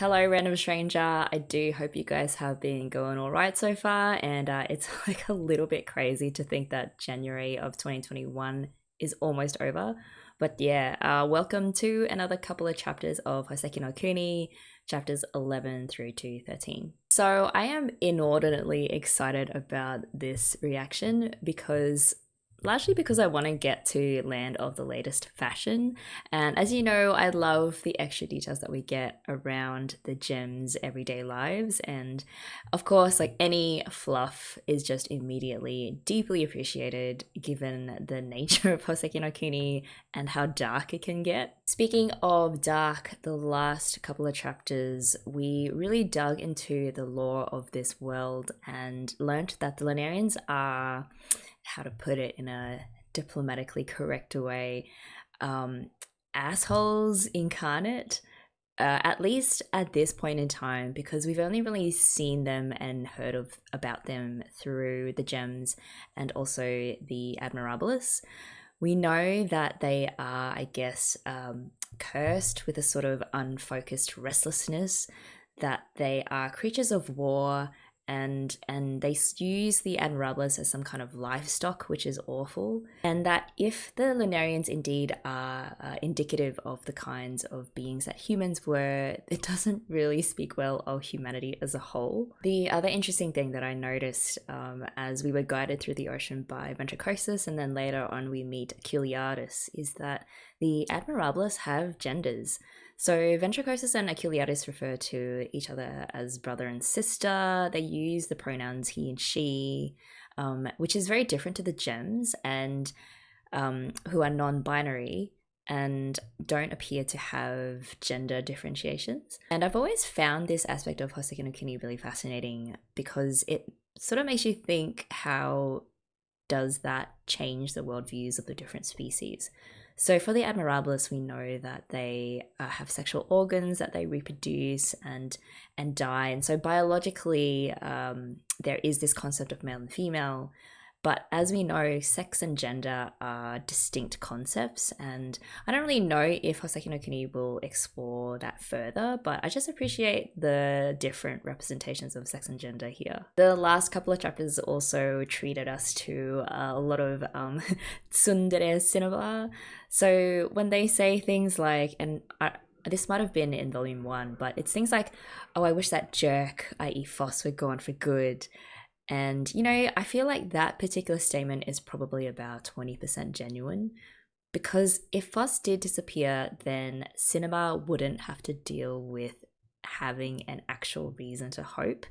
Hello, random stranger. I do hope you guys have been going all right so far. And it's like a little bit crazy to think that January of 2021 is almost over. But yeah, welcome to another couple of chapters of Houseki no Kuni, chapters 11 through to 13. So I am inordinately excited about this reaction largely because I want to get to land of the latest fashion. And as you know, I love the extra details that we get around the gems' everyday lives. And of course, like any fluff is just immediately deeply appreciated given the nature of Houseki no Kuni and how dark it can get. Speaking of dark, the last couple of chapters, we really dug into the lore of this world and learnt that the Lunarians are, how to put it in a diplomatically correct way, assholes incarnate, at least at this point in time, because we've only really seen them and heard about them through the gems and also the Admirabilis. We know that they are, I guess, cursed with a sort of unfocused restlessness, that they are creatures of war, and they use the Admirabilis as some kind of livestock, which is awful. And that if the Lunarians indeed are indicative of the kinds of beings that humans were, it doesn't really speak well of humanity as a whole. The other interesting thing that I noticed as we were guided through the ocean by Ventricosus, and then later on we meet Achilliardis, is that the Admirabilis have genders. So Ventricosus and Achilliardis refer to each other as brother and sister. They use the pronouns he and she, which is very different to the gems, and who are non-binary and don't appear to have gender differentiations. And I've always found this aspect of Houseki no Kuni really fascinating because it sort of makes you think, how does that change the worldviews of the different species? So for the Admirabilis, we know that they have sexual organs, that they reproduce and die. And so biologically, there is this concept of male and female. But as we know, sex and gender are distinct concepts, and I don't really know if Houseki no Kuni will explore that further, but I just appreciate the different representations of sex and gender here. The last couple of chapters also treated us to a lot of Tsundere Cinnabar. So when they say things like, this might have been in volume 1, but it's things like, oh, I wish that jerk, i.e. Phos, would go on for good. And, you know, I feel like that particular statement is probably about 20% genuine, because if Phos did disappear, then Cinnabar wouldn't have to deal with having an actual reason to hope.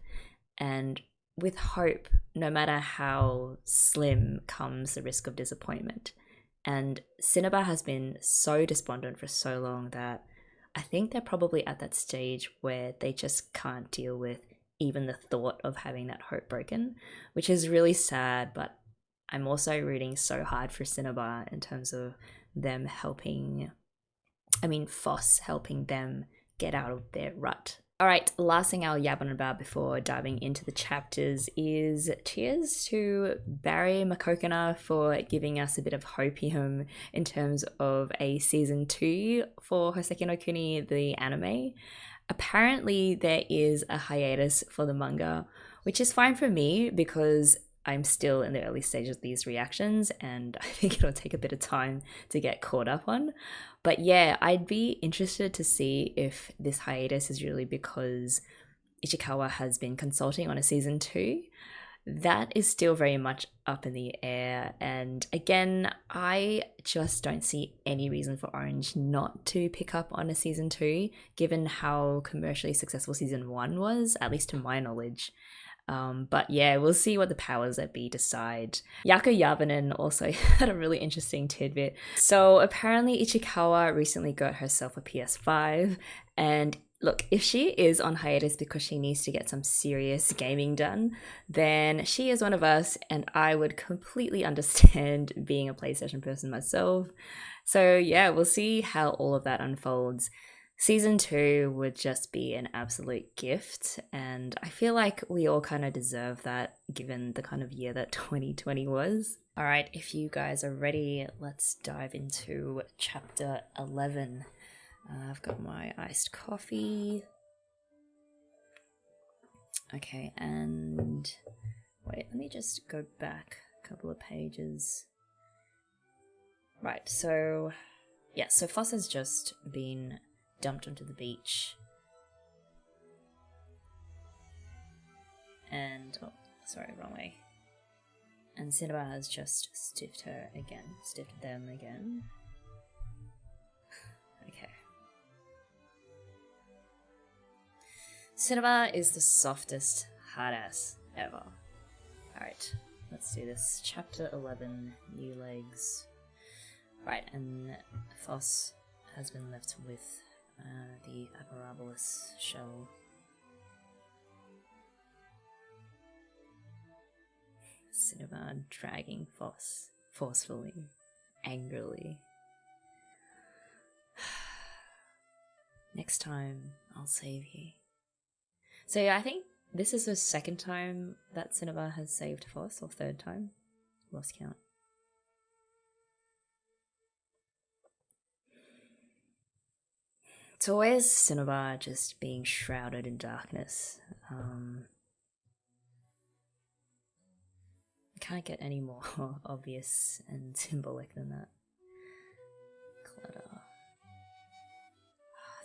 And with hope, no matter how slim, comes the risk of disappointment. And Cinnabar has been so despondent for so long that I think they're probably at that stage where they just can't deal with even the thought of having that hope broken, which is really sad. But I'm also rooting so hard for Cinnabar in terms of them Phos helping them get out of their rut. All right, last thing I'll yab on about before diving into the chapters is cheers to Barry Mckokiner for giving us a bit of hopium in terms of a season 2 for Houseki no Kuni, the anime. Apparently there is a hiatus for the manga, which is fine for me because I'm still in the early stages of these reactions and I think it'll take a bit of time to get caught up on. But yeah, I'd be interested to see if this hiatus is really because Ichikawa has been consulting on a season 2. That is still very much up in the air, and again, I just don't see any reason for Orange not to pick up on a season 2, given how commercially successful season 1 was, at least to my knowledge. But yeah, we'll see what the powers that be decide. Järvinen also had a really interesting tidbit. So apparently Ichikawa recently got herself a PS5, and look, if she is on hiatus because she needs to get some serious gaming done, then she is one of us, and I would completely understand being a PlayStation person myself. So yeah, we'll see how all of that unfolds. Season 2 would just be an absolute gift, and I feel like we all kind of deserve that given the kind of year that 2020 was. All right, if you guys are ready, let's dive into chapter 11. I've got my iced coffee. Okay, and wait, let me just go back a couple of pages. Right, so yeah, so Phos has just been dumped onto the beach. And, oh, sorry, wrong way. And Cinnabar has just stiffed them again. Okay. Cinnabar is the softest hard-ass ever. Alright, let's do this. Chapter 11, New Legs. Right, and Phos has been left with the Admirabilis shell. Cinnabar dragging Phos forcefully, angrily. Next time, I'll save you. So yeah, I think this is the second time that Cinnabar has saved Phos, or third time. Lost count. It's always Cinnabar just being shrouded in darkness. Can't get any more obvious and symbolic than that. Clutter.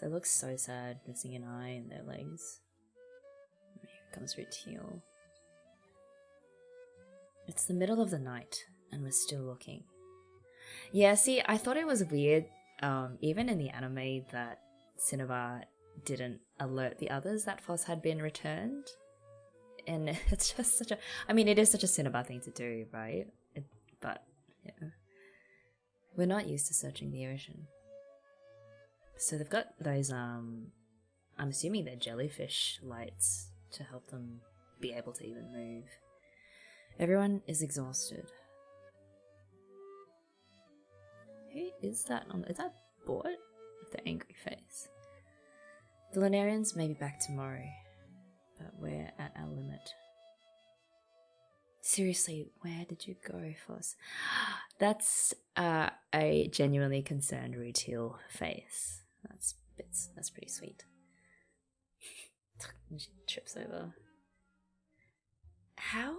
They look so sad, missing an eye in their legs. Here comes Rutile. It's the middle of the night, and we're still looking. Yeah, see, I thought it was weird, even in the anime, that Cinnabar didn't alert the others that Phos had been returned. And it's just such a... I mean, it is such a Cinnabar thing to do, right? But, yeah. We're not used to searching the ocean. So they've got those, I'm assuming they're jellyfish lights to help them be able to even move. Everyone is exhausted. Who is that? Is that Bort? With the angry face. The Lunarians may be back tomorrow, but we're at our limit. Seriously, where did you go, Phos? That's a genuinely concerned Rutile face. That's pretty sweet. She trips over. How?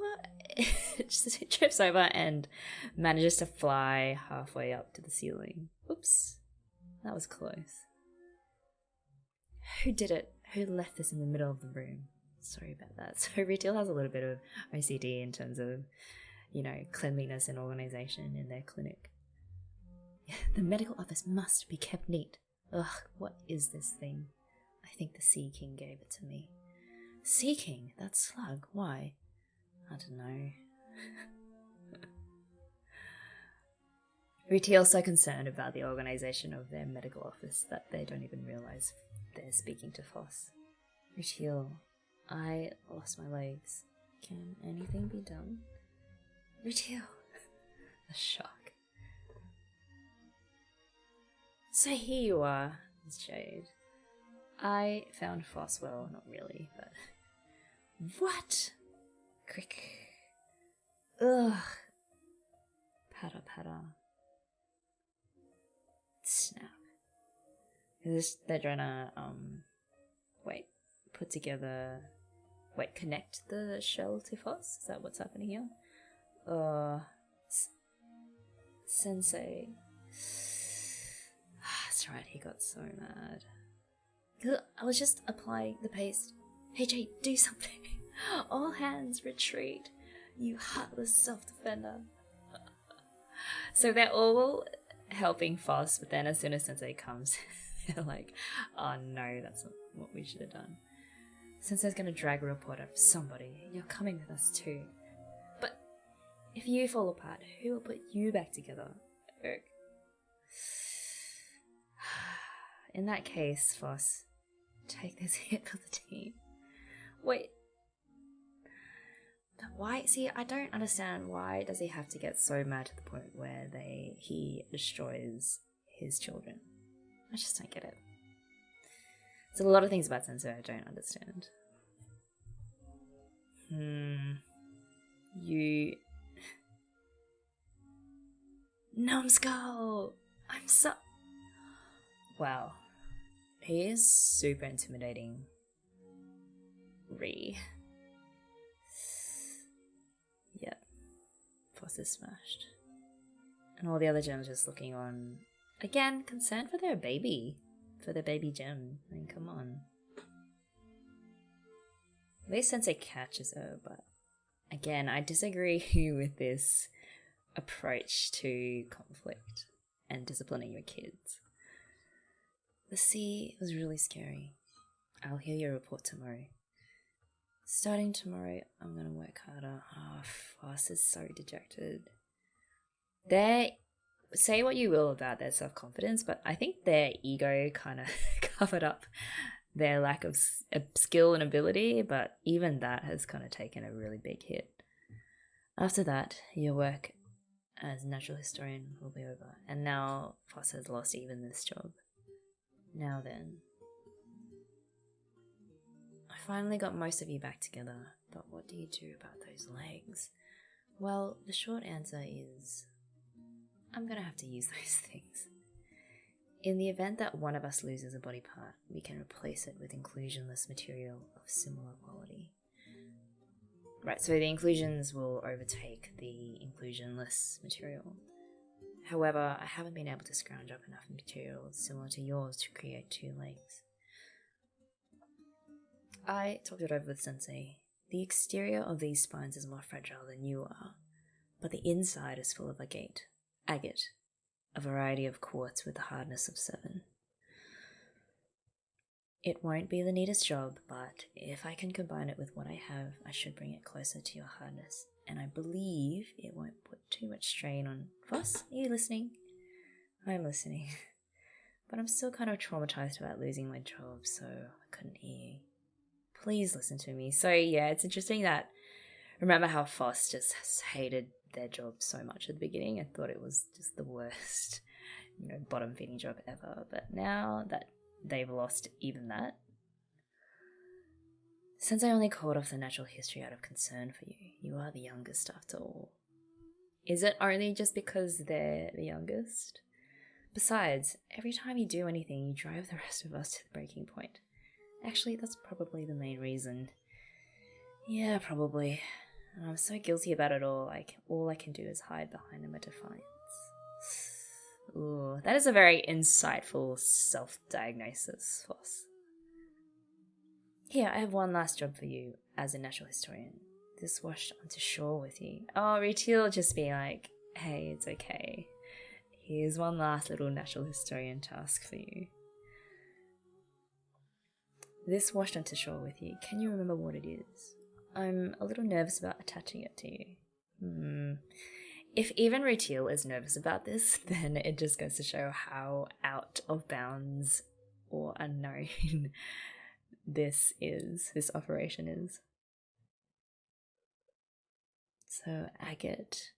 She trips over and manages to fly halfway up to the ceiling. Oops. That was close. Who did it? Who left this in the middle of the room? Sorry about that. So Rutile has a little bit of OCD in terms of, you know, cleanliness and organization in their clinic. The medical office must be kept neat. Ugh, what is this thing? I think the Sea King gave it to me. Sea King? That slug? Why? I don't know. Rutile's so concerned about the organization of their medical office that they don't even realize they're speaking to Phos. Rutile, I lost my legs. Can anything be done? Rutile! The shock. So here you are, Miss Jade. I found Phos, well, not really, but... What? Crick. Ugh. Patter, patter. Snap. They're trying to, put together... connect the shell to Phos? Is that what's happening here? Sensei... That's right, he got so mad. I was just applying the paste. Hey Jade, do something. All hands retreat. You heartless self-defender. So they're all helping Phos, but then as soon as Sensei comes, they're like, oh no, that's not what we should have done. Sensei's gonna drag a report of somebody. You're coming with us too. But if you fall apart, who will put you back together? Ugh. In that case, Phos, take this hit for the team. Wait. But why? See, I don't understand. Why does he have to get so mad to the point where he destroys his children? I just don't get it. There's a lot of things about Sensei I don't understand. You... Numbskull! I'm so... Wow. He is super intimidating. Phos is smashed. And all the other gems just looking on. Again, concerned for their baby. For their baby gem. I mean, come on. At least Sensei catches her, but again, I disagree with this approach to conflict and disciplining your kids. The sea was really scary. I'll hear your report tomorrow. Starting tomorrow, I'm gonna work harder. Oh, Phos is so dejected. Say what you will about their self-confidence, but I think their ego kind of covered up their lack of skill and ability, but even that has kind of taken a really big hit. After that, your work as natural historian will be over, and now Phos has lost even this job. Now then. I finally got most of you back together, but what do you do about those legs? Well, the short answer is I'm gonna have to use those things. In the event that one of us loses a body part, we can replace it with inclusionless material of similar quality. Right, so the inclusions will overtake the inclusionless material. However, I haven't been able to scrounge up enough material similar to yours to create 2 legs. I talked it over with Sensei. The exterior of these spines is more fragile than you are, but the inside is full of agate, a variety of quartz with the hardness of 7. It won't be the neatest job, but if I can combine it with what I have, I should bring it closer to your hardness, and I believe it won't put too much strain on... Phos, are you listening? I'm listening. But I'm still kind of traumatized about losing my job, so I couldn't hear you. Please listen to me. So yeah, it's interesting that... Remember how Phos just hated their job so much at the beginning? I thought it was just the worst, bottom feeding job ever. But now that they've lost even that, since I only called off the natural history out of concern for you, you are the youngest after all. Is it only just because they're the youngest? Besides, every time you do anything, you drive the rest of us to the breaking point. Actually, that's probably the main reason. Yeah, probably. And I'm so guilty about it all, all I can do is hide behind a defiance. Ooh, that is a very insightful self-diagnosis, Phos. Here, I have one last job for you as a natural historian. This washed onto shore with you. Oh, Rutile will just be like, hey, it's okay. Here's one last little natural historian task for you. This washed onto shore with you. Can you remember what it is? I'm a little nervous about attaching it to you. If even Rutile is nervous about this, then it just goes to show how out of bounds or unknown this operation is. So agate.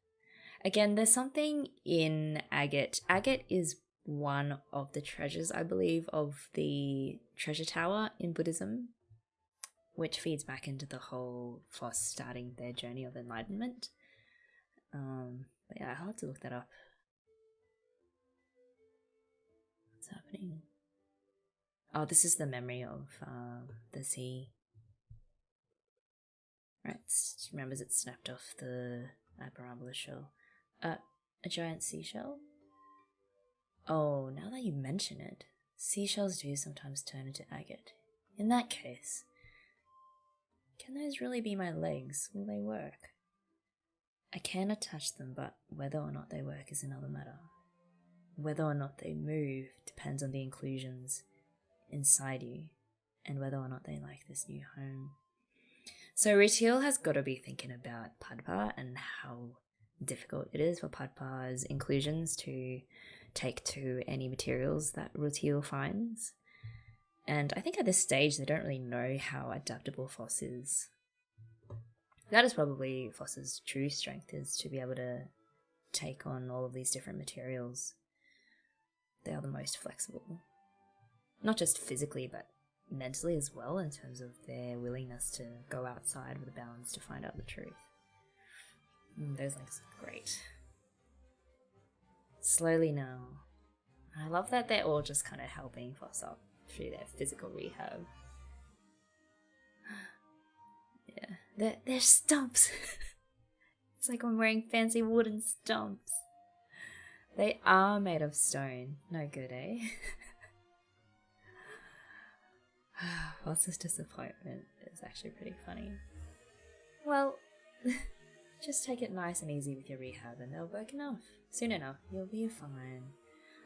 Again, there's something in agate. Agate is one of the treasures, I believe, of the treasure tower in Buddhism, which feeds back into the whole Phos starting their journey of enlightenment. But yeah, I'll have to look that up. What's happening? Oh, this is the memory of the sea. Right, remembers it snapped off the Admirabilis shell. A giant seashell? Oh, now that you mention it, seashells do sometimes turn into agate. In that case, can those really be my legs? Will they work? I can attach them, but whether or not they work is another matter. Whether or not they move depends on the inclusions inside you, and whether or not they like this new home. So Rutile has got to be thinking about Padpa and how difficult it is for Padpa's inclusions to take to any materials that Rutile finds. And I think at this stage they don't really know how adaptable Phos is. That is probably Phos's true strength, is to be able to take on all of these different materials. They are the most flexible. Not just physically, but mentally as well, in terms of their willingness to go outside with a balance to find out the truth. Those legs are great. Slowly now. I love that they're all just kind of helping Phos up through their physical rehab. Yeah, they're stumps. It's like I'm wearing fancy wooden stumps. They are made of stone. No good, eh? What's this disappointment? It's actually pretty funny. Well, just take it nice and easy with your rehab and they'll work enough. Soon enough, you'll be fine.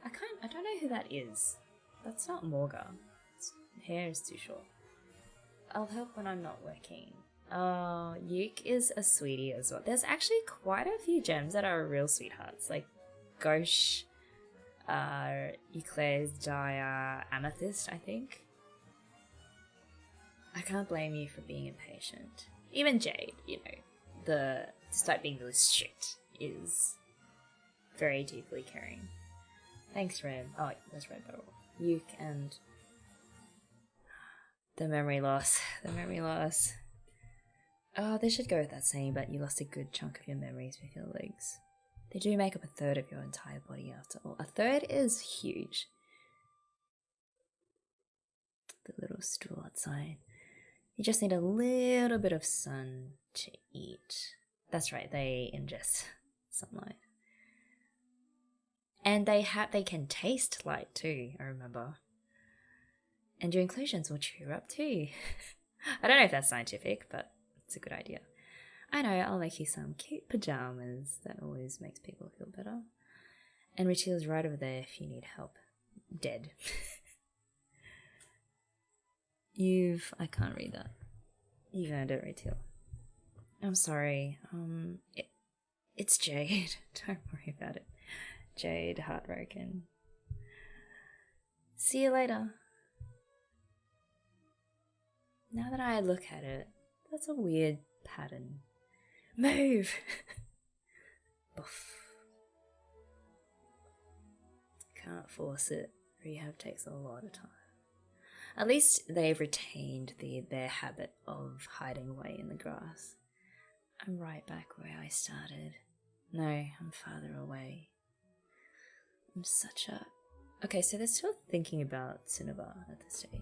I don't know who that is. That's not Morga. Its hair is too short. I'll help when I'm not working. Oh, Yuke is a sweetie as well. There's actually quite a few gems that are real sweethearts, like Gauche, Euclid's Dia, Amethyst, I think. I can't blame you for being impatient. Even Jade, you know, despite being really strict, is very deeply caring. Thanks, Red. Oh, that's Red Barrel. Yuke and the memory loss. The memory loss. Oh, they should go with that saying, but you lost a good chunk of your memories with your legs. They do make up a third of your entire body after all. A third is huge. The little stool outside. You just need a little bit of sun to eat. That's right, they ingest sunlight. And they can taste light too, I remember. And your inclusions will cheer up too. I don't know if that's scientific, but it's a good idea. I know, I'll make you some cute pajamas. That always makes people feel better. And Rutile's right over there if you need help. Dead. I can't read that. You've earned it, Rutile. I'm sorry. It's Jade. Don't worry about it. Jade, heartbroken. See you later. Now that I look at it, that's a weird pattern. Move! Boof. Can't force it. Rehab takes a lot of time. At least they've retained their habit of hiding away in the grass. I'm right back where I started. No, I'm farther away. I'm such a... Okay, so they're still thinking about Cinnabar at this stage.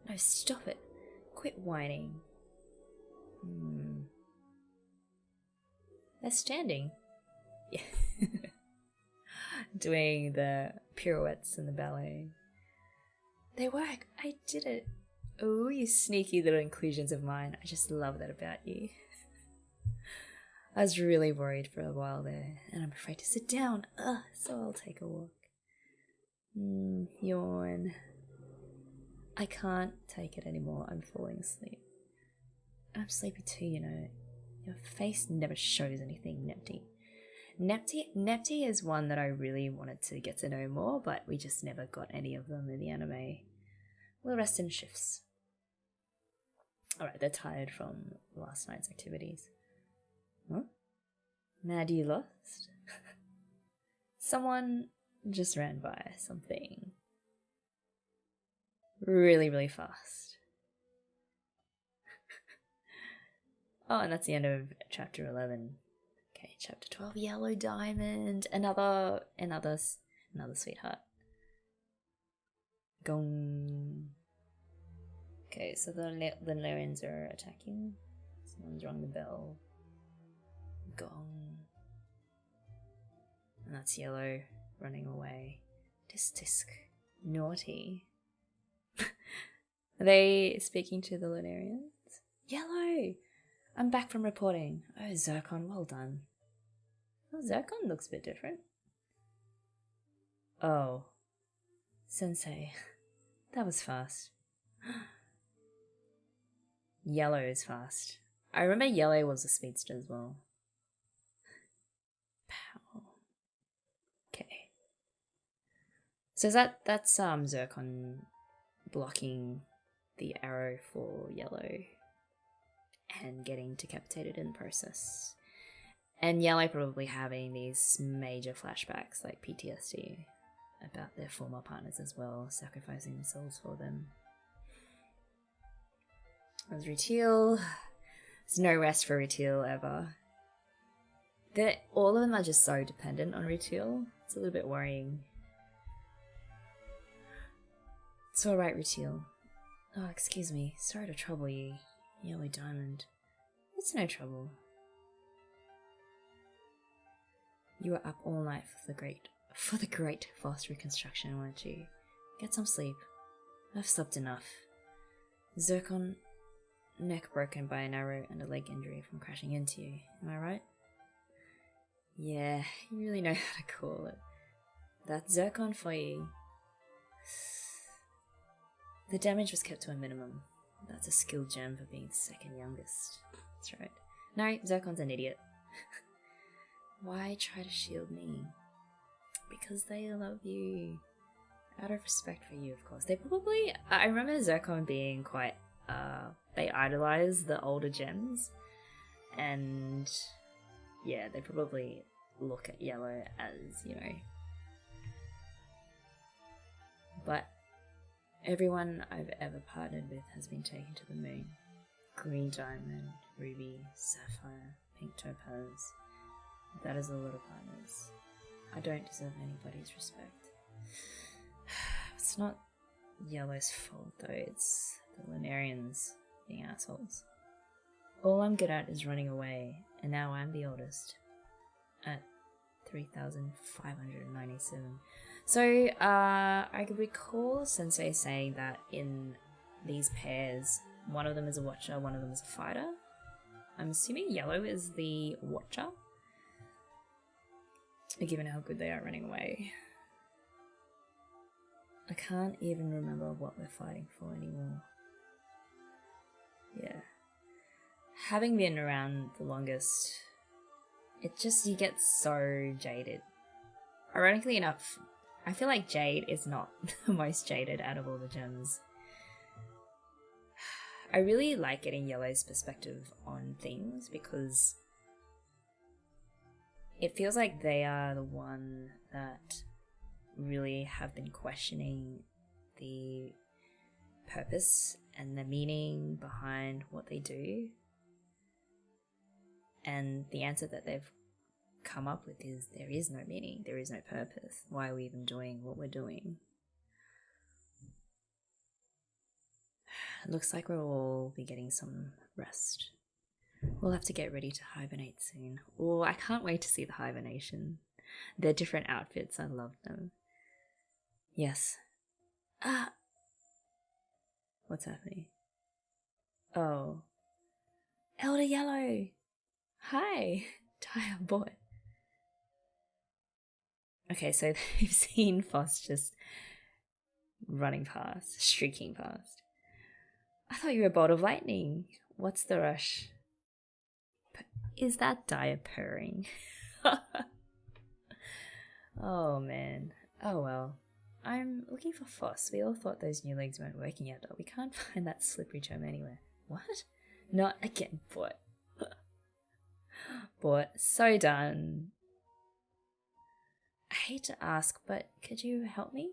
No, stop it. Quit whining. They're standing. Yeah. Doing the pirouettes and the ballet. They work. I did it. Oh, you sneaky little inclusions of mine. I just love that about you. I was really worried for a while there, and I'm afraid to sit down. So I'll take a walk. Yawn. I can't take it anymore. I'm falling asleep. I'm sleepy too, you know. Your face never shows anything, Nepti. Nepti is one that I really wanted to get to know more, but we just never got any of them in the anime. We'll rest in shifts. Alright, they're tired from last night's activities. Huh? Mad you lost? Someone just ran by something really, really fast. Oh, and that's the end of chapter 11. Okay, chapter 12, Yellow Diamond. Another sweetheart. Gong. Okay, so the Lunarians are attacking. Someone's rung the bell. Gong. And that's Yellow running away. Tisk. Naughty. Are they speaking to the Lunarians? Yellow! I'm back from reporting. Oh, Zircon, well done. Oh, Zircon looks a bit different. Oh. Sensei. That was fast. Yellow is fast. I remember Yellow was a speedster as well. Pow. Okay. So that's Zircon blocking the arrow for Yellow and getting decapitated in the process. And Yellow probably having these major flashbacks like PTSD about their former partners as well, sacrificing themselves for them. There's Rutile. There's no rest for Rutile ever. All of them are just so dependent on Rutile. It's a little bit worrying. It's alright, Rutile. Oh, excuse me. Sorry to trouble you, Yellow Diamond. It's no trouble. You were up all night for the great Phos reconstruction, weren't you? Get some sleep. I've slept enough. Zircon, neck broken by an arrow and a leg injury from crashing into you. Am I right? Yeah, you really know how to call it. That's Zircon for you. The damage was kept to a minimum. That's a skill gem for being the second youngest. That's right. No, Zircon's an idiot. Why try to shield me? Because they love you. Out of respect for you, of course. They probably... I remember Zircon being quite... they idolize the older gems. And... yeah, they probably look at Yellow as, you know... But... everyone I've ever partnered with has been taken to the moon. Green diamond, ruby, sapphire, pink topaz. That is a lot of partners. I don't deserve anybody's respect. It's not Yellow's fault though, it's the Lunarians being assholes. All I'm good at is running away, and now I'm the oldest. At 3,597. So, I could recall Sensei saying that in these pairs, one of them is a watcher, one of them is a fighter. I'm assuming Yellow is the watcher, given how good they are running away. I can't even remember what we're fighting for anymore. Yeah. Having been around the longest, you get so jaded. Ironically enough, I feel like Jade is not the most jaded out of all the gems. I really like getting Yellow's perspective on things because it feels like they are the one that really have been questioning the purpose and the meaning behind what they do. And the answer that they've come up with is there is no meaning, there is no purpose. Why are we even doing what we're doing? It looks like we'll all be getting some rest. We'll have to get ready to hibernate soon. Oh, I can't wait to see the hibernation. Their different outfits, I love them. Yes. Ah! What's happening? Oh. Elder Yellow! Hi! Tire boy. Okay, so they've seen Phos just running past, streaking past. I thought you were a bolt of lightning. What's the rush? Is that dire purring? Oh man. Oh well. I'm looking for Phos. We all thought those new legs weren't working yet, but we can't find that slippery gem anywhere. What? Not again, boy. Boy, so done. I hate to ask, but could you help me?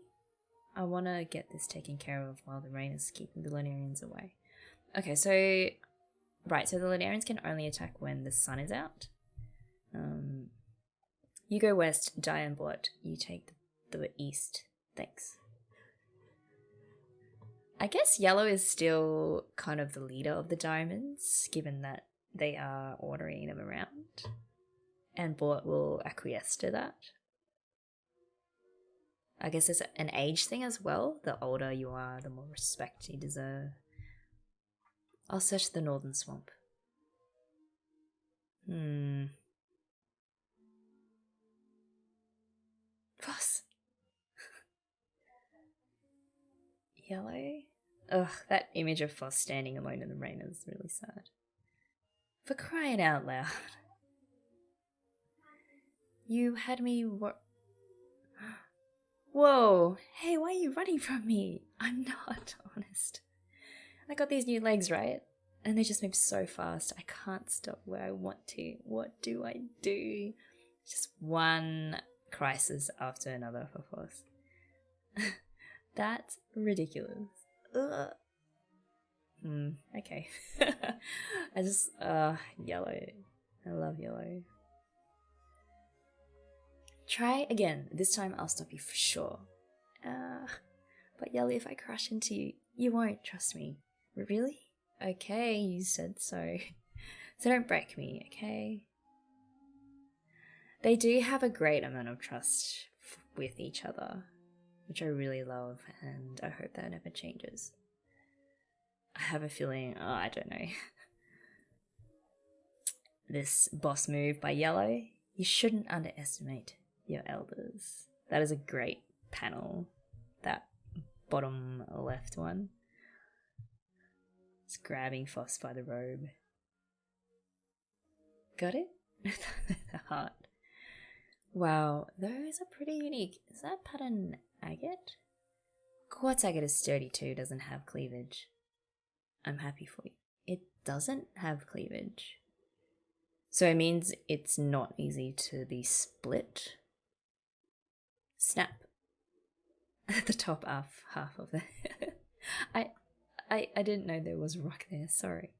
I want to get this taken care of while the rain is keeping the Lunarians away. Okay, so... right, so the Lunarians can only attack when the sun is out. You go west, Diane Blot. You take the east. Thanks. I guess Yellow is still kind of the leader of the diamonds, given that they are ordering them around. And Blot will acquiesce to that. I guess it's an age thing as well. The older you are, the more respect you deserve. I'll search the northern swamp. Phos. Yellow? Ugh, that image of Phos standing alone in the rain is really sad. For crying out loud. You had me Whoa! Hey, why are you running from me? I'm not, honest. I got these new legs, right? And they just move so fast. I can't stop where I want to. What do I do? Just one crisis after another for Phos. That's ridiculous. Ugh. Okay. I just, Yellow. I love Yellow. Try again. This time I'll stop you for sure. But Yellow, if I crash into you, you won't, trust me. Really? Okay, you said so. So don't break me, okay? They do have a great amount of trust with each other, which I really love, and I hope that never changes. I have a feeling, oh, I don't know. This boss move by Yellow, you shouldn't underestimate your elders. That is a great panel, that bottom left one. It's grabbing Phos by the robe. Got it? The heart. Wow, those are pretty unique. Is that pattern agate? Quartz agate is sturdy too, doesn't have cleavage. I'm happy for you. It doesn't have cleavage. So it means it's not easy to be split. Snap. The top half of it. I didn't know there was rock there, sorry.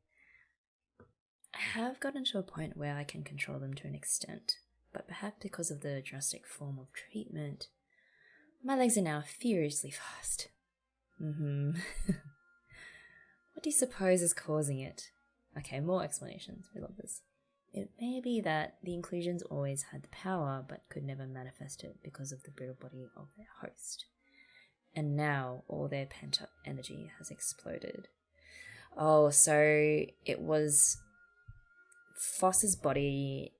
I have gotten to a point where I can control them to an extent, but perhaps because of the drastic form of treatment, my legs are now furiously fast. What do you suppose is causing it? Okay, more explanations, we love this. It may be that the inclusions always had the power but could never manifest it because of the brittle body of their host. And now all their pent-up energy has exploded. Oh, so it was Phos's body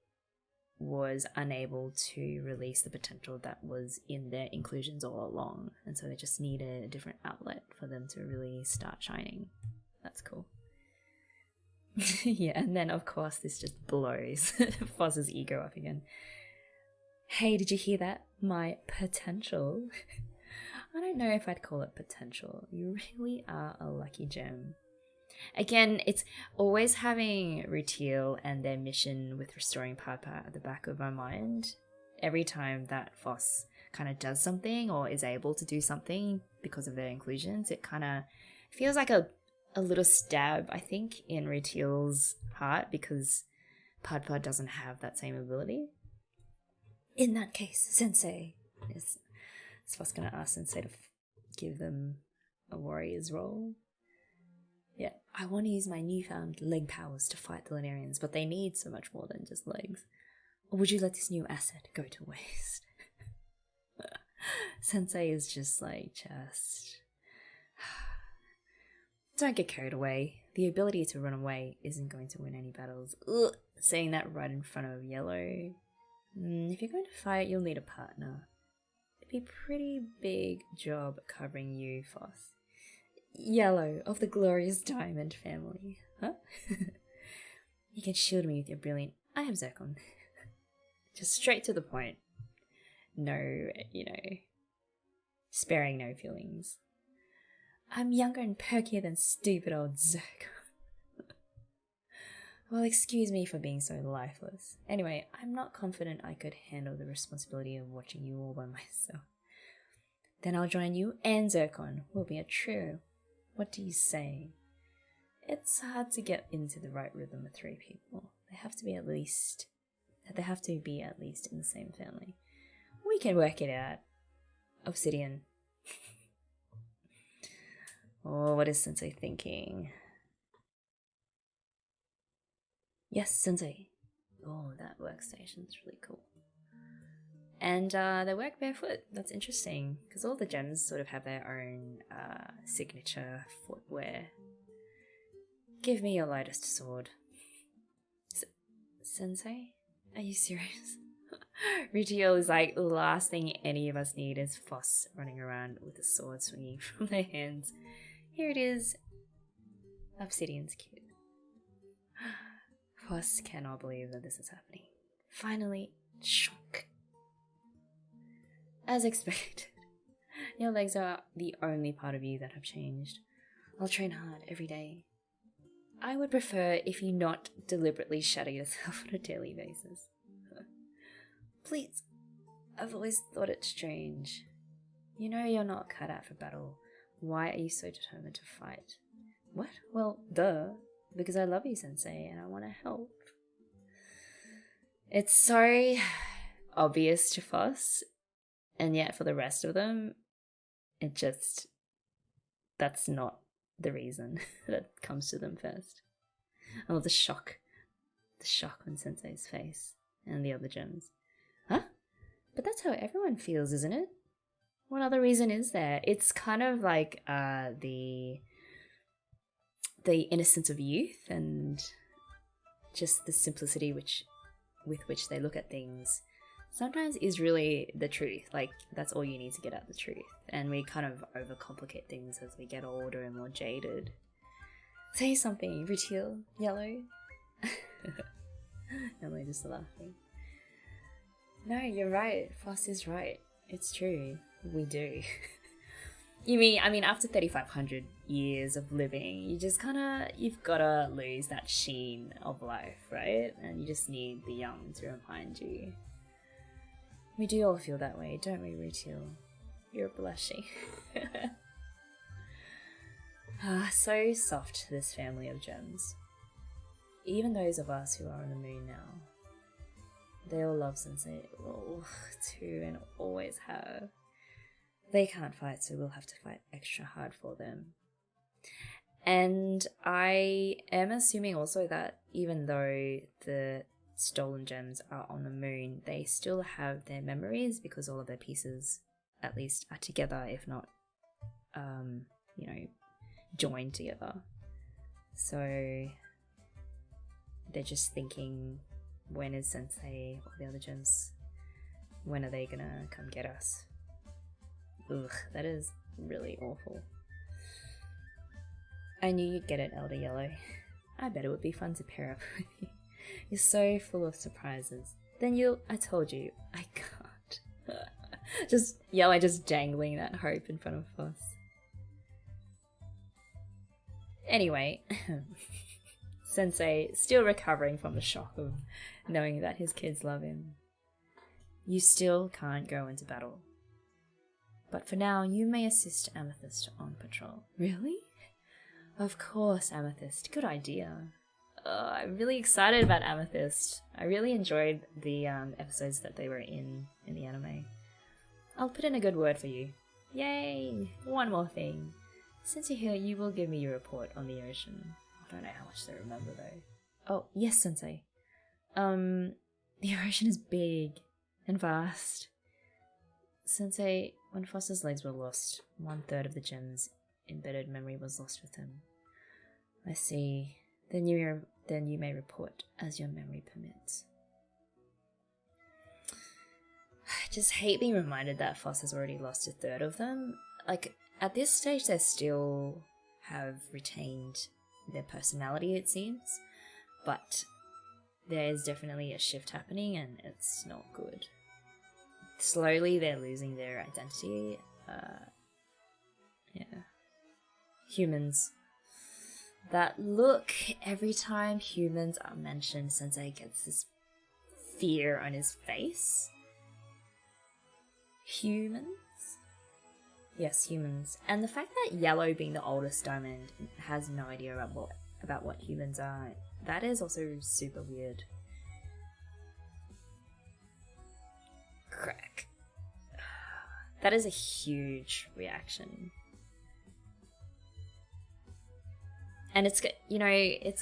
was unable to release the potential that was in their inclusions all along, and so they just needed a different outlet for them to really start shining. That's cool. Yeah, and then of course this just blows Phos's ego up again. Hey, did you hear that? My potential. I don't know if I'd call it potential. You really are a lucky gem. Again, it's always having Rutile and their mission with restoring Papa at the back of my mind. Every time that Phos kind of does something or is able to do something because of their inclusions, it kind of feels like a little stab, I think, in Rutile's heart because Papa doesn't have that same ability. In that case, Sensei, is Phos going to ask Sensei to give them a warrior's role? Yeah, I want to use my newfound leg powers to fight the Lunarians, but they need so much more than just legs. Or would you let this new asset go to waste? Sensei is just like, don't get carried away. The ability to run away isn't going to win any battles. Ugh, saying that right in front of Yellow. If you're going to fight, you'll need a partner. It'd be a pretty big job covering you, Phos. Yellow of the glorious diamond family. Huh? You can shield me with your brilliant... I have Zircon. Just straight to the point. No, sparing no feelings. I'm younger and perkier than stupid old Zircon. Well, excuse me for being so lifeless. Anyway, I'm not confident I could handle the responsibility of watching you all by myself. Then I'll join you and Zircon. We'll be a trio. What do you say? It's hard to get into the right rhythm with 3 people. They have to be at least in the same family. We can work it out. Obsidian. Oh, what is Sensei thinking? Yes, Sensei. Oh, that workstation's really cool. And they work barefoot. That's interesting, because all the gems sort of have their own signature footwear. Give me your lightest sword. Sensei? Are you serious? Rutile is like, the last thing any of us need is Phos running around with a sword swinging from their hands. Here it is. Obsidian's cute. Phos cannot believe that this is happening. Finally, shunk. As expected, your legs are the only part of you that have changed. I'll train hard every day. I would prefer if you not deliberately shatter yourself on a daily basis. Please, I've always thought it strange. You know you're not cut out for battle. Why are you so determined to fight? What? Well, duh. Because I love you, Sensei, and I want to help. It's so obvious to Phos, and yet for the rest of them, that's not the reason that comes to them first. I love the shock on Sensei's face and the other gems. But that's how everyone feels, isn't it? What other reason is there? It's kind of like the innocence of youth and just the simplicity with which they look at things sometimes is really the truth. Like, that's all you need to get at the truth. And we kind of overcomplicate things as we get older and more jaded. Say something, Rutile, Yellow. Yellow just laughing. No, you're right. Phos is right. It's true. We do. I mean, after 3,500 years of living, you've gotta lose that sheen of life, right? And you just need the young to remind you. We do all feel that way, don't we, Rutile? You're blushing. So soft, this family of gems. Even those of us who are on the moon now. They all love Sensei too, and always have. They can't fight, so we'll have to fight extra hard for them. And I am assuming also that even though the stolen gems are on the moon, they still have their memories because all of their pieces, at least, are together, if not, joined together. So they're just thinking, when is Sensei or the other gems, when are they gonna come get us? Ugh, that is really awful. I knew you'd get it, Elder Yellow. I bet it would be fun to pair up with you. You're so full of surprises. I told you, I can't. Just Yellow just dangling that hope in front of Phos. Anyway, Sensei still recovering from the shock of knowing that his kids love him. You still can't go into battle. But for now, you may assist Amethyst on patrol. Really? Of course, Amethyst. Good idea. I'm really excited about Amethyst. I really enjoyed the episodes that they were in the anime. I'll put in a good word for you. Yay! One more thing. Since you're here, you will give me your report on the ocean. I don't know how much they remember though. Oh, yes, Sensei. The ocean is big and vast. Sensei, when Phos's legs were lost, 1/3 of the gem's embedded memory was lost with him. I see. Then you may report as your memory permits. I just hate being reminded that Phos has already lost 1/3 of them. Like, at this stage, they still have retained their personality, it seems, but there is definitely a shift happening and it's not good. Slowly they're losing their identity. Yeah. Humans. That look, every time humans are mentioned, Sensei gets this fear on his face. Humans? Yes, humans. And the fact that Yellow, being the oldest diamond, has no idea about what humans are, that is also super weird. Crack. That is a huge reaction. And it's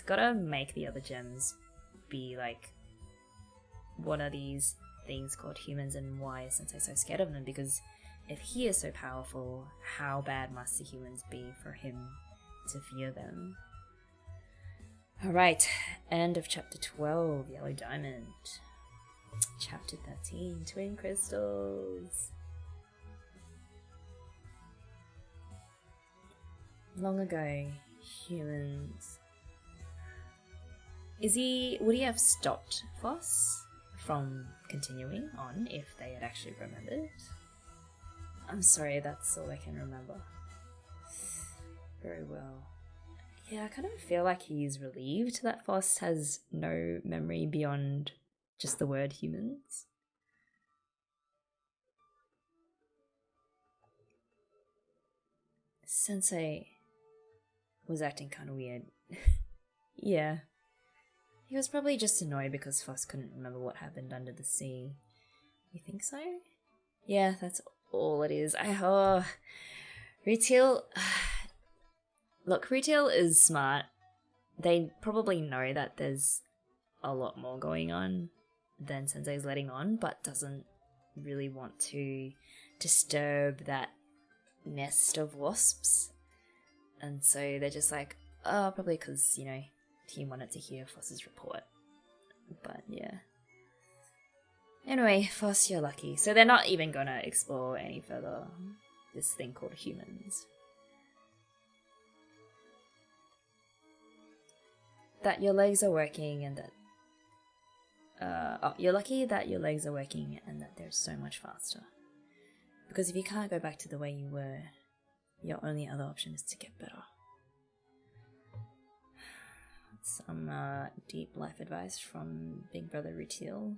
gotta make the other gems be like, what are these things called humans and why is Sensei so scared of them? Because if he is so powerful, how bad must the humans be for him to fear them? Alright, end of chapter 12, Yellow Diamond. Chapter 13, Twin Crystals. Long ago, humans... would he have stopped Phos from continuing on if they had actually remembered? I'm sorry, that's all I can remember. Very well. Yeah, I kind of feel like he's relieved that Phos has no memory beyond just the word humans. Sensei was acting kind of weird. Yeah. He was probably just annoyed because Phos couldn't remember what happened under the sea. You think so? Yeah, that's all it is. Rutile... Look, Rutile is smart. They probably know that there's a lot more going on than Sensei's letting on, but doesn't really want to disturb that nest of wasps. And so they're just like, oh, probably because, you know, he wanted to hear Phos's report. But yeah. Anyway, Phos, you're lucky. So they're not even gonna explore any further this thing called humans. That your legs are working and that... oh, you're lucky that your legs are working and that they're so much faster. Because if you can't go back to the way you were, your only other option is to get better. Some deep life advice from Big Brother Rutile.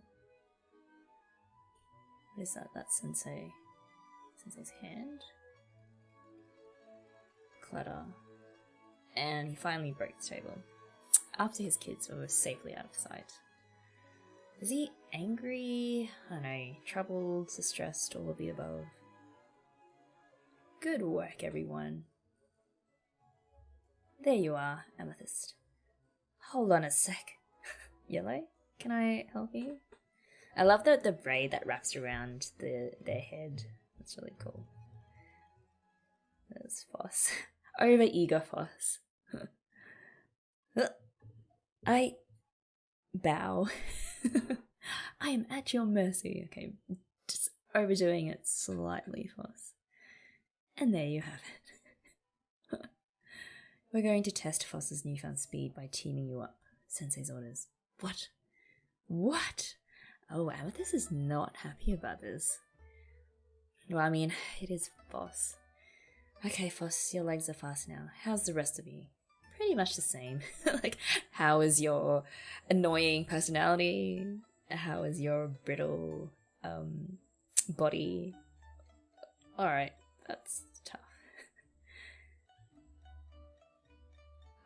What is that? That's Sensei's hand. Clutter. And he finally broke the table. After his kids were safely out of sight. Is he angry? I don't know. Troubled, distressed, all of the above. Good work, everyone. There you are, Amethyst. Hold on a sec. Yellow, can I help you? I love the braid that wraps around their head. That's really cool. There's Phos. Over eager Phos. I bow. I am at your mercy. Okay, just overdoing it slightly, Phos. And there you have it. We're going to test Phos's newfound speed by teaming you up. Sensei's orders. What? What? Oh, Amethyst is not happy about this. Well, I mean, it is Phos. Okay, Phos, your legs are fast now. How's the rest of you? Pretty much the same. Like, how is your annoying personality? How is your brittle body? Alright, that's tough.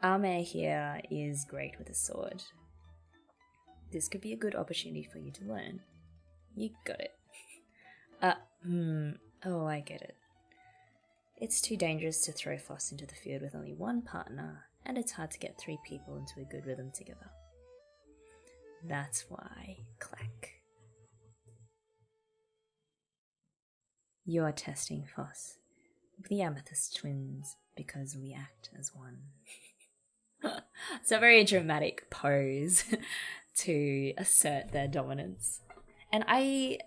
Ame here is great with a sword. This could be a good opportunity for you to learn. You got it. Oh, I get it. It's too dangerous to throw Phos into the field with only one partner, and it's hard to get 3 people into a good rhythm together. That's why, clack. You're testing Phos, the Amethyst twins, because we act as one. It's a very dramatic pose to assert their dominance. And I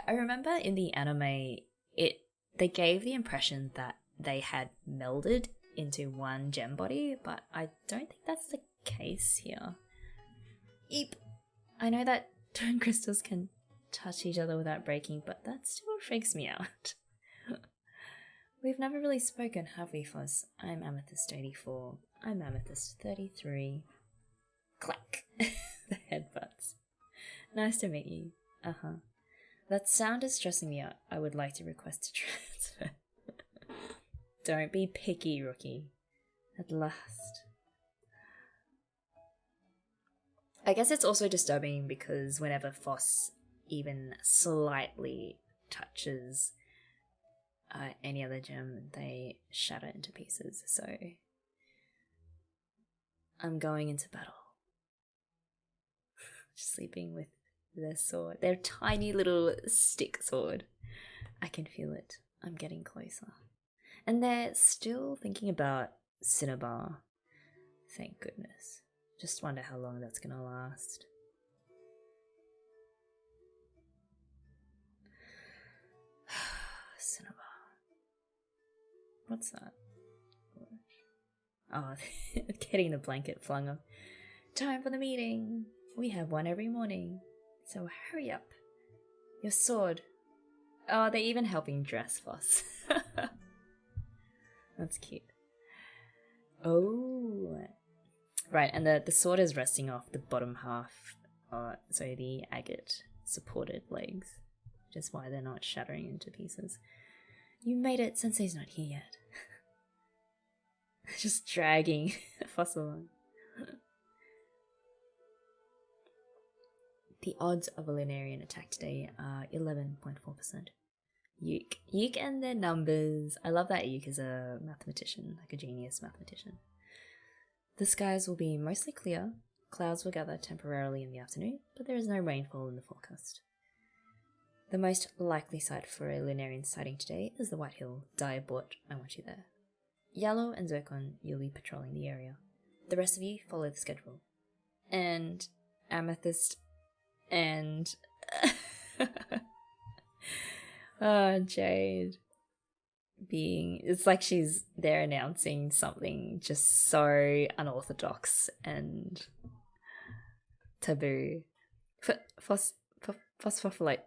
remember in the anime, they gave the impression that they had melded into one gem body, but I don't think that's the case here. Eep! I know that twin crystals can touch each other without breaking, but that still freaks me out. We've never really spoken, have we, Phos? I'm Amethyst 84. I'm Amethyst 33. Clack! The headbutts. Nice to meet you. Uh-huh. That sound is stressing me out. I would like to request a transfer. Don't be picky, rookie. At last. I guess it's also disturbing because whenever Phos even slightly touches any other gem, they shatter into pieces, so I'm going into battle. Sleeping with their sword. Their tiny little stick sword. I can feel it. I'm getting closer. And they're still thinking about Cinnabar. Thank goodness. Just wonder how long that's gonna last. Cinnabar. What's that? Oh, getting the blanket flung up. Time for the meeting. We have one every morning. So hurry up. Your sword. Oh, they're even helping dress Phos. That's cute. Oh. Right, and the sword is resting off the bottom half. So the agate supported legs. Which is why they're not shattering into pieces. You made it. Sensei's not here yet. Just dragging Phos along. The odds of a Lunarian attack today are 11.4%. Yuke and their numbers. I love that Yuke is a mathematician, like a genius mathematician. The skies will be mostly clear. Clouds will gather temporarily in the afternoon, but there is no rainfall in the forecast. The most likely site for a Lunarian sighting today is the White Hill. Dye bought, I want you there. Yellow and Zircon, you'll be patrolling the area. The rest of you follow the schedule. And Amethyst and oh, Jade being, it's like she's there announcing something just so unorthodox and taboo. Phosphorylate,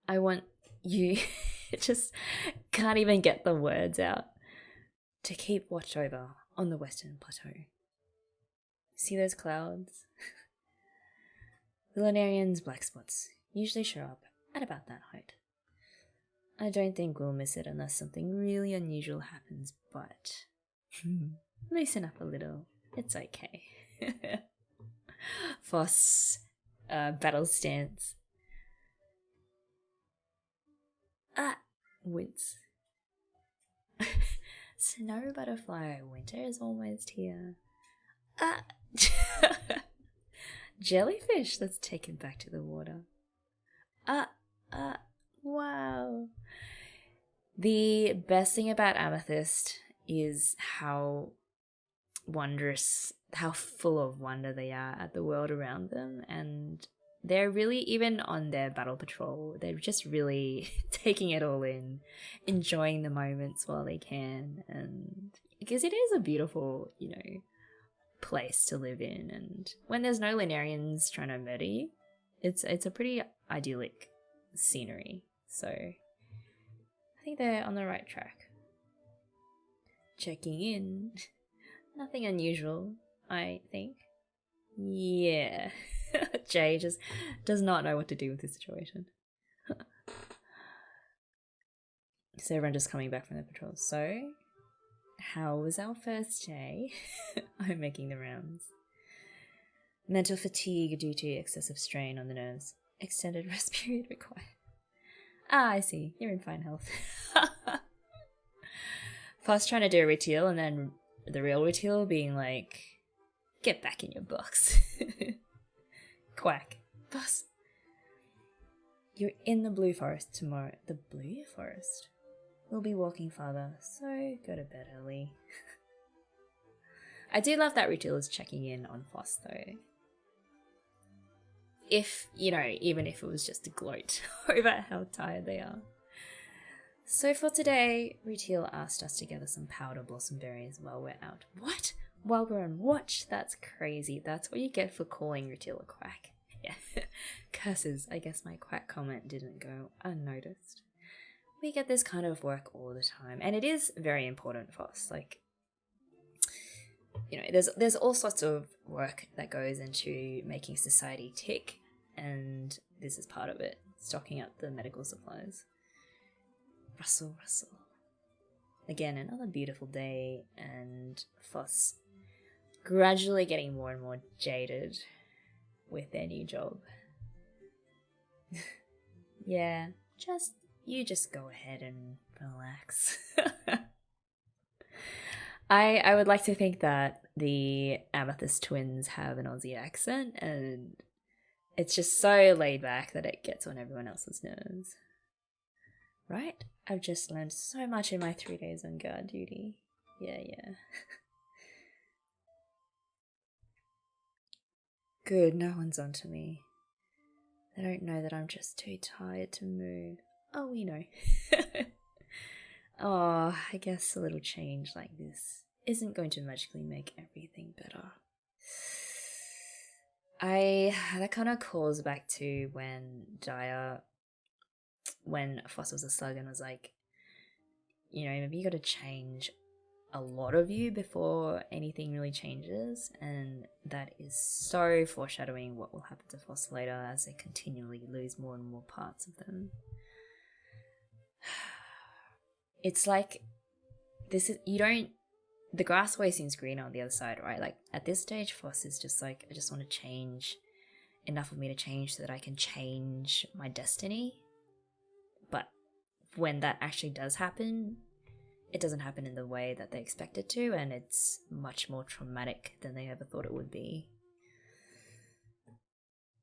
I want you just can't even get the words out, to keep watch over on the Western Plateau. See those clouds? The Lunarian's black spots usually show up at about that height. I don't think we'll miss it unless something really unusual happens, but loosen up a little. It's okay. Phos, battle stance. Wince. Snow butterfly, winter is almost here. Jellyfish that's taken back to the water. Wow. The best thing about Amethyst is how wondrous, how full of wonder they are at the world around them, and they're really, even on their battle patrol, they're just really taking it all in, enjoying the moments while they can, and because it is a beautiful, place to live in, and when there's no Lunarians trying to murder you, it's a pretty idyllic scenery. So I think they're on the right track. Checking in. Nothing unusual, I think. Yeah. Jay just does not know what to do with this situation. So everyone just coming back from their patrols. So, how was our first day? I'm making the rounds. Mental fatigue due to excessive strain on the nerves. Extended rest period required. I see. You're in fine health. First trying to do a Rutile, and then the real Rutile being like, get back in your box. Quack. Phos. You're in the Blue Forest tomorrow. The Blue Forest? We'll be walking farther, so go to bed early. I do love that Rutile is checking in on Phos though. If, even if it was just a gloat over how tired they are. So for today, Rutile asked us to gather some powder blossom berries while we're out. What? While we're on watch? That's crazy. That's what you get for calling Rutile a quack. Yeah. Curses. I guess my quack comment didn't go unnoticed. We get this kind of work all the time, and it is very important for us. Like, there's all sorts of work that goes into making society tick, and this is part of it, stocking up the medical supplies. Rustle, rustle. Again, another beautiful day, and Phos gradually getting more and more jaded with their new job. Yeah, you just go ahead and relax. I would like to think that the Amethyst twins have an Aussie accent, and it's just so laid back that it gets on everyone else's nerves. Right? I've just learned so much in my 3 days on guard duty. Yeah. Good, no one's onto me. They don't know that I'm just too tired to move. Oh, we know. Oh, I guess a little change like this isn't going to magically make everything better. That kind of calls back to when Phos was a slug and was like, maybe you gotta change a lot of you before anything really changes, and that is so foreshadowing what will happen to Phos later as they continually lose more and more parts of them. It's like, the grass always seems greener on the other side, right? Like, at this stage, Phos is just like, I just want to change enough of me to change so that I can change my destiny. But when that actually does happen, it doesn't happen in the way that they expect it to, and it's much more traumatic than they ever thought it would be.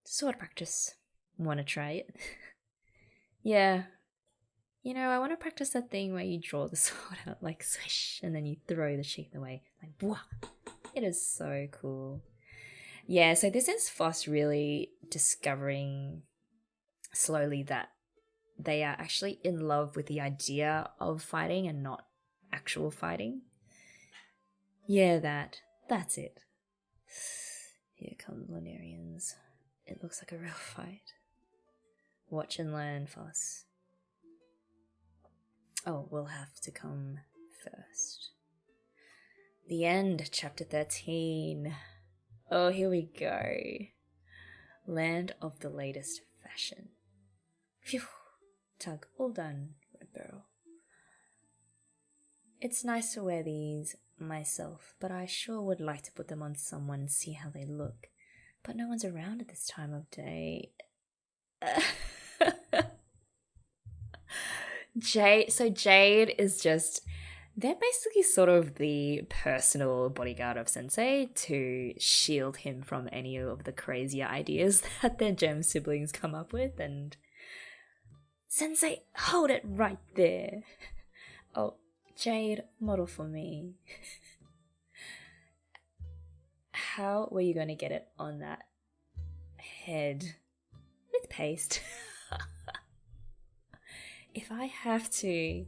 Sword practice. Want to try it? Yeah. You know, I want to practice that thing where you draw the sword out, like swish, and then you throw the sheath away. Like, wah! It is so cool. Yeah, so this is Phos really discovering slowly that they are actually in love with the idea of fighting and not actual fighting. Yeah, that's it. Here come the Lunarians. It looks like a real fight. Watch and learn, Phos. Oh, we'll have to come first. The end, chapter 13. Oh, here we go. Land of the latest fashion. Phew. Tug, all done, Red Barrel. It's nice to wear these myself, but I sure would like to put them on someone and see how they look. But no one's around at this time of day. Jade is just, they're basically sort of the personal bodyguard of Sensei to shield him from any of the crazier ideas that their gem siblings come up with. And Sensei, hold it right there. Oh, Jade, model for me. How were you going to get it on that head? With paste. If I have to.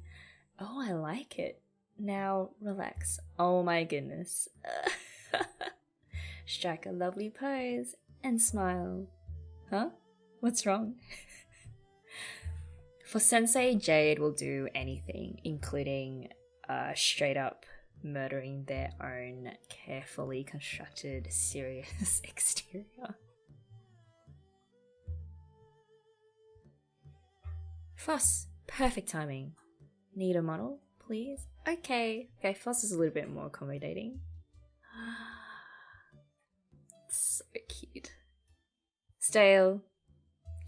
Oh, I like it. Now, relax. Oh my goodness. Strike a lovely pose and smile. Huh? What's wrong? For Sensei, Jade will do anything, including straight up murdering their own carefully constructed, serious exterior. Phos, perfect timing. Need a model, please? Okay, Phos is a little bit more accommodating. So cute. Stale.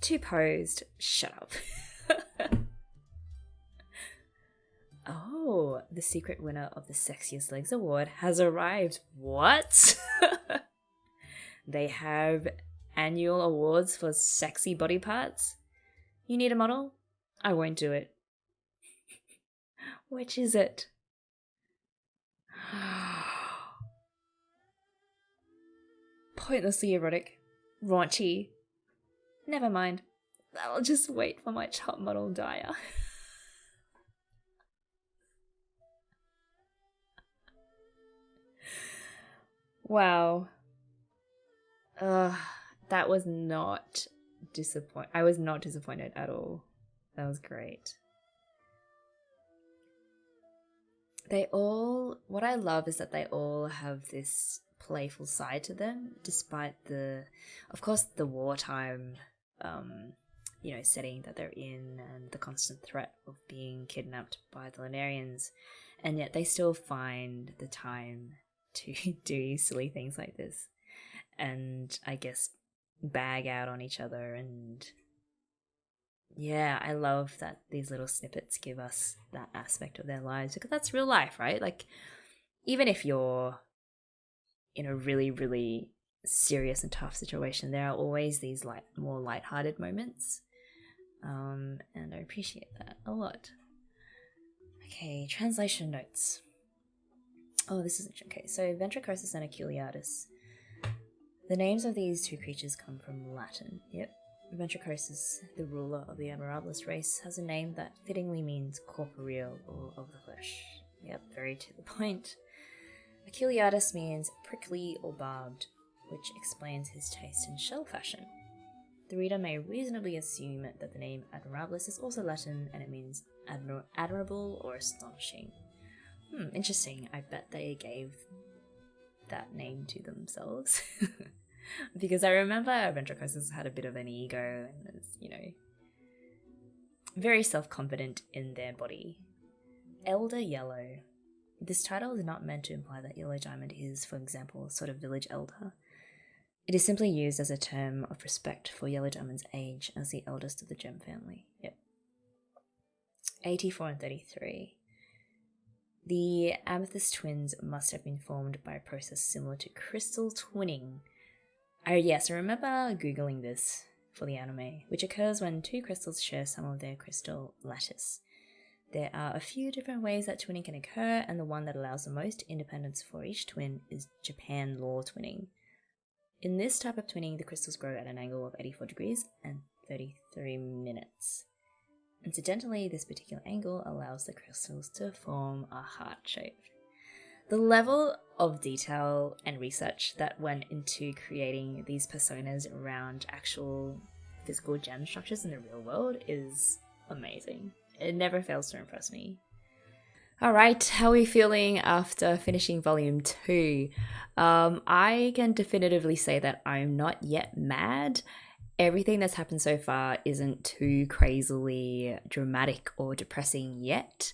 Too posed. Shut up. Oh, the secret winner of the Sexiest Legs Award has arrived. What? They have annual awards for sexy body parts? You need a model? I won't do it. Which is it? Pointlessly erotic. Raunchy. Never mind. I'll just wait for my top model dyer. Wow. That was not disappointing. I was not disappointed at all. That was great. What I love is that they all have this playful side to them, despite of course, the wartime, setting that they're in and the constant threat of being kidnapped by the Lunarians. And yet they still find the time to do silly things like this. And I guess bag out on each other. And yeah, I love that these little snippets give us that aspect of their lives, because that's real life, right? Like, even if you're in a really, really serious and tough situation, there are always these more lighthearted moments. And I appreciate that a lot. Okay, translation notes. Oh, this is okay. So Ventricosus and Aculeatus. The names of these two creatures come from Latin. Yep. Ventricosus, the ruler of the Admirabilis race, has a name that fittingly means corporeal or of the flesh. Yep, very to the point. Aculeatus means prickly or barbed, which explains his taste in shell fashion. The reader may reasonably assume that the name Admirabilis is also Latin and it means admirable or astonishing. Interesting. I bet they gave that name to themselves. Because I remember Ventricosus had a bit of an ego and was, very self-confident in their body. Elder Yellow. This title is not meant to imply that Yellow Diamond is, for example, a sort of village elder. It is simply used as a term of respect for Yellow Diamond's age as the eldest of the gem family. Yep. 84 and 33. The amethyst twins must have been formed by a process similar to crystal twinning. Yes, I remember Googling this for the anime, which occurs when two crystals share some of their crystal lattice. There are a few different ways that twinning can occur, and the one that allows the most independence for each twin is Japan law twinning. In this type of twinning, the crystals grow at an angle of 84 degrees and 33 minutes. Incidentally, this particular angle allows the crystals to form a heart shape. The level of detail and research that went into creating these personas around actual physical gem structures in the real world is amazing. It never fails to impress me. Alright, how are we feeling after finishing volume 2? I can definitively say that I'm not yet mad. Everything that's happened so far isn't too crazily dramatic or depressing yet.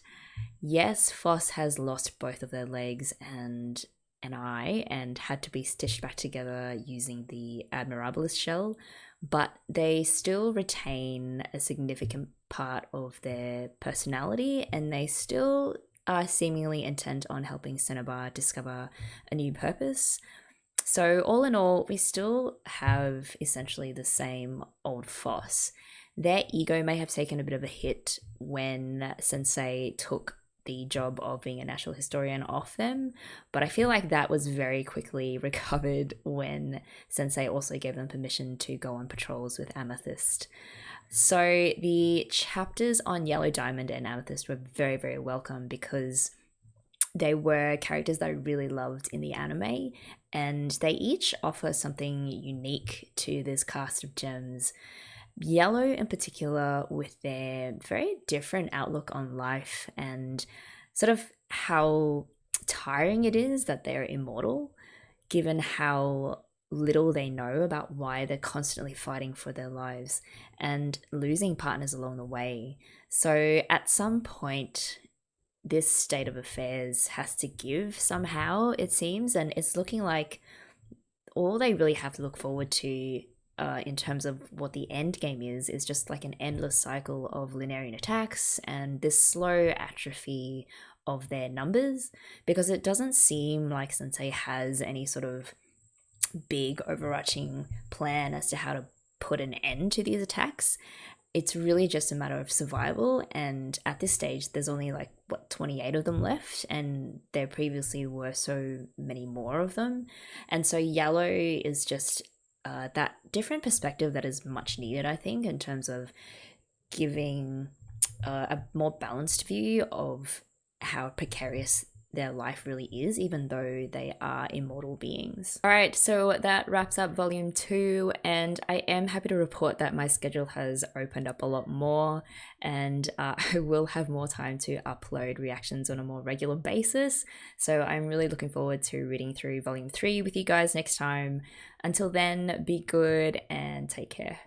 Yes, Phos has lost both of their legs and an eye and had to be stitched back together using the Admirabilis shell, but they still retain a significant part of their personality, and they still are seemingly intent on helping Cinnabar discover a new purpose. So all in all, we still have essentially the same old Phos. Their ego may have taken a bit of a hit when Sensei took the job of being a natural historian off them, but I feel like that was very quickly recovered when Sensei also gave them permission to go on patrols with Amethyst. So the chapters on Yellow Diamond and Amethyst were very, very welcome because they were characters that I really loved in the anime, and they each offer something unique to this cast of gems. Yellow in particular, with their very different outlook on life and sort of how tiring it is that they're immortal, given how little they know about why they're constantly fighting for their lives and losing partners along the way. So at some point, this state of affairs has to give somehow, it seems, and it's looking like all they really have to look forward to in terms of what the end game is just like an endless cycle of Lunarian attacks and this slow atrophy of their numbers, because it doesn't seem like Sensei has any sort of big overarching plan as to how to put an end to these attacks. It's really just a matter of survival, and at this stage there's only 28 of them left, and there previously were so many more of them. And so Yellow is just that different perspective that is much needed, I think, in terms of giving a more balanced view of how precarious their life really is, even though they are immortal beings. All right, so that wraps up volume 2, and I am happy to report that my schedule has opened up a lot more, and I will have more time to upload reactions on a more regular basis. So I'm really looking forward to reading through volume 3 with you guys next time. Until then, be good and take care.